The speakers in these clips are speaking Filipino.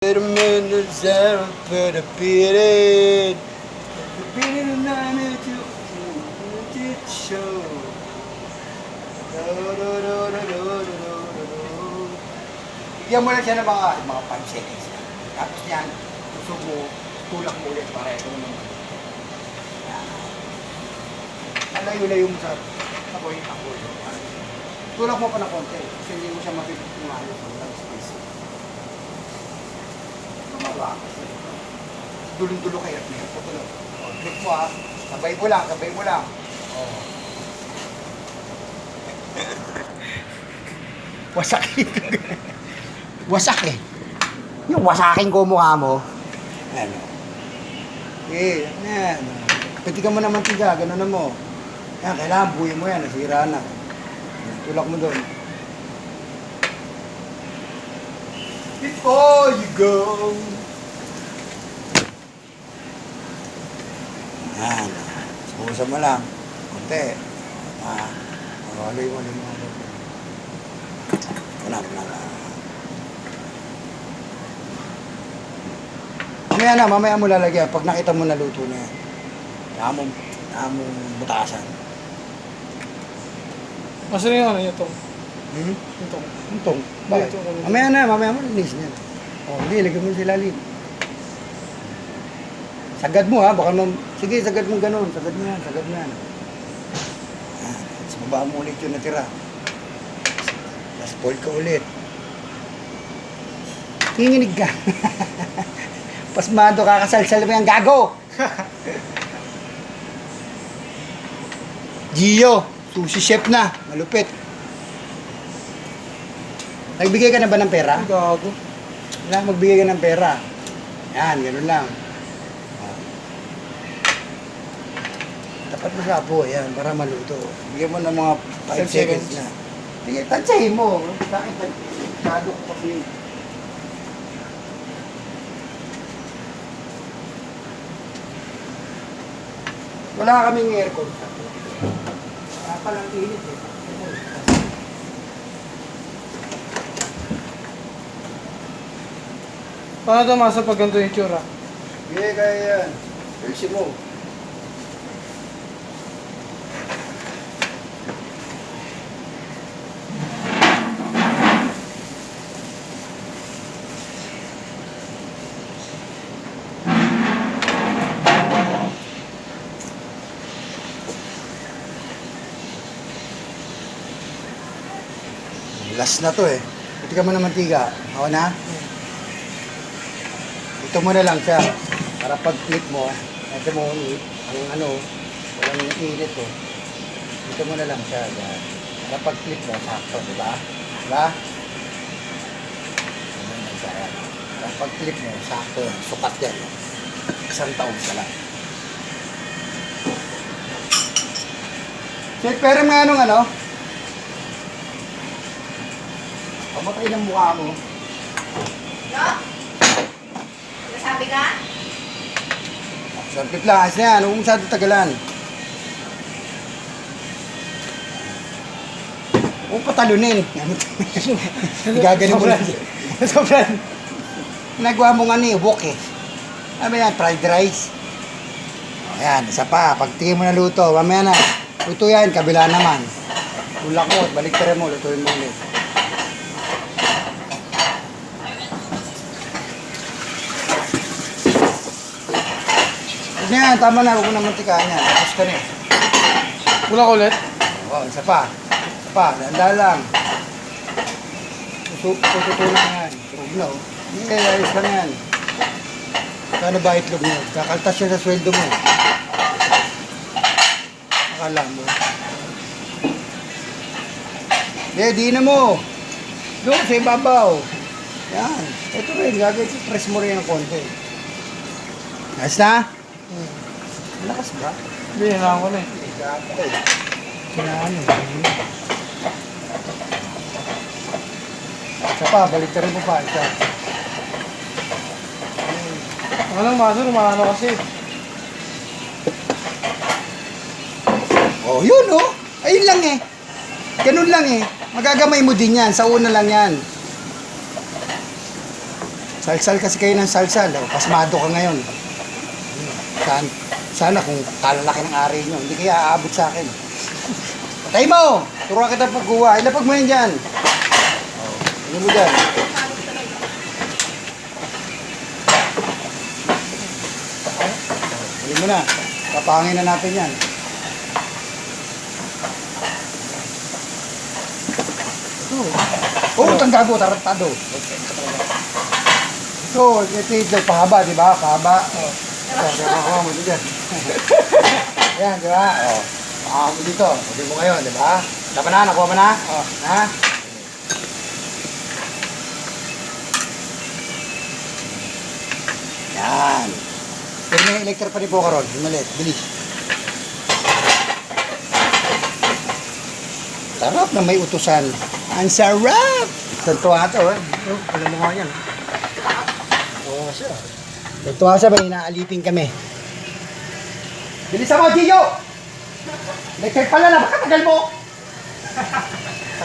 Minutes out for the period. The period na show. Bigyan mo lang siya ng mga 5 seconds. Tapos yan, gusto mo, tulak mo ulit para ito naman. Alayo-layo mo sa apoy. Tulak mo pa ng konti. Kasi hindi mo siya mapipinalo sa space. Tumawa. Dulong-dulo kayo at may putulog. Trip mo ha. Sabay mo lang. Wasak wasak eh. Yung wasakin ko mukha mo. Ano? Eh, yan. Kapitikan mo na mantiga, gano'n na mo. Yan, kailangan buhay mo yan, nasira na. Tulak mo doon. Before you go. Yan. Subusan mo lang. Kunti. Alay mo. Wala. Mamaya mo lalagyan. Pag nakita mo na luto na yan. Among butasan. Masaya yung ano yung tong? Yung tong? Bakit? Mamaya mo linis niyan. Hindi, lagyan mo sila lalim. Sagad mo ha, baka sige, sagad mo ganun. Sagad mo yan. Tapos baba mo ulit yung natira. Tapos fold ka ulit. Tinginig ka. Pasmado, kakasalsal mo yung gago. Gio, sushi chef na. Malupit. Nagbigay ka na ba ng pera? Gago. Wala, magbigay ka ng pera. Yan, gano'n lang. Tapat mo sa apo, yan, para maluto. Bigyan mo ng mga 5 seconds na. Bigyan, tansyahin mo. Sa akin, tansado ko kasi. Wala kaming aircon. Palang init eh. Paano ito masa pag ganito yung tsura? Bigay kaya yan. Persi mo. Last na to eh. Ito ka mo na mantiga. Ako na? Ito mo na lang siya. Para pag-clip mo, ito mo walang init to. Ito mo na lang siya. Para pag-clip mo, sakto, diba? Diba? Para pag-clip mo, sakto. Sukat yan. 1 taon ka lang. Check, pero may ano? Pamatay ng mukha mo. No? Nasabi ka? Sartip lang, ayos na yan. Huwag masyado tagalan. Huwag patalunin. Gaganin mo lang. Sobrang. Nagawa mo nga ni ubok eh. Ano yan? Fried rice. Ayan, isa pa. Pag tingin mo na luto, mamaya na. Luto yan, kabila naman. Tulak mo, balik ka rin mo, lutuin mo ulit. Yan, tama na. Huwag mo na mantikaan yan. Tapos ka rin. Wala ko ulit? Oo, isa pa. Danda lang. Tututunan yan. Huwag na, oh. Hindi, ayos lang yan. Kano ba itlog mo? Kakaltas siya sa sweldo mo. Akala mo. Di na mo. Doon sa ibabaw. Yan. Ito rin, gagawin. Press mo rin ng konti. Ayos na? Malakas ba? Hindi, hinaan ko na eh. Kinaano. Isa pa, balik ka rin mo pa. Isa. Anong maso, rumano kasi. Oh, yun oh. Ayun lang eh. Ganun lang eh. Magagamay mo din yan. Sa una lang yan. Salsal kasi kayo ng salsal. Oh. Pasmado ka ngayon. Sana kung kalalaki ng ari nyo, hindi kaya aabot sa akin. Patay mo! Turuan kita pagkuha. Ilapag mo yan dyan. Ano mo dyan? Huli mo na. Kapangin na natin yan. Oh, tanda ko, tarantado. So, ito pahaba, di ba? Pahaba. Oh. Kakakuha mo ito dyan. Ayan, di ba? Oh. Pakakuha mo dito. Sabi mo ngayon, di ba? Dapat na, nakuha mo na? Oh. Ha? Yan. Pero may electric pa rin po karon. Malit, bilis. Sarap na may utusan. Ang sarap! Tantuwa ito, eh. Oh, alam mo nga yan. Oo, siya. Tantuwa siya, may inaalipin kami. Bilisan mo, Gio! Electric pala na, baka tagal mo!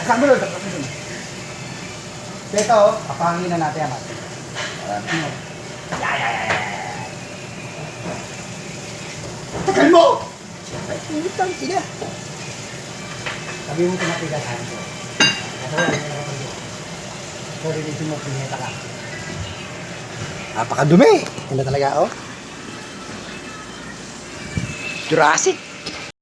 Taksak mo doon, taksak mo doon. Ito, kapangin na natin yan. Tagal mo! Ay, putang ina. Sabi mo pinatigasan ko. Sorry, dito mo pinita ka. Napakadumi. Ano talaga, oh? Jurassic.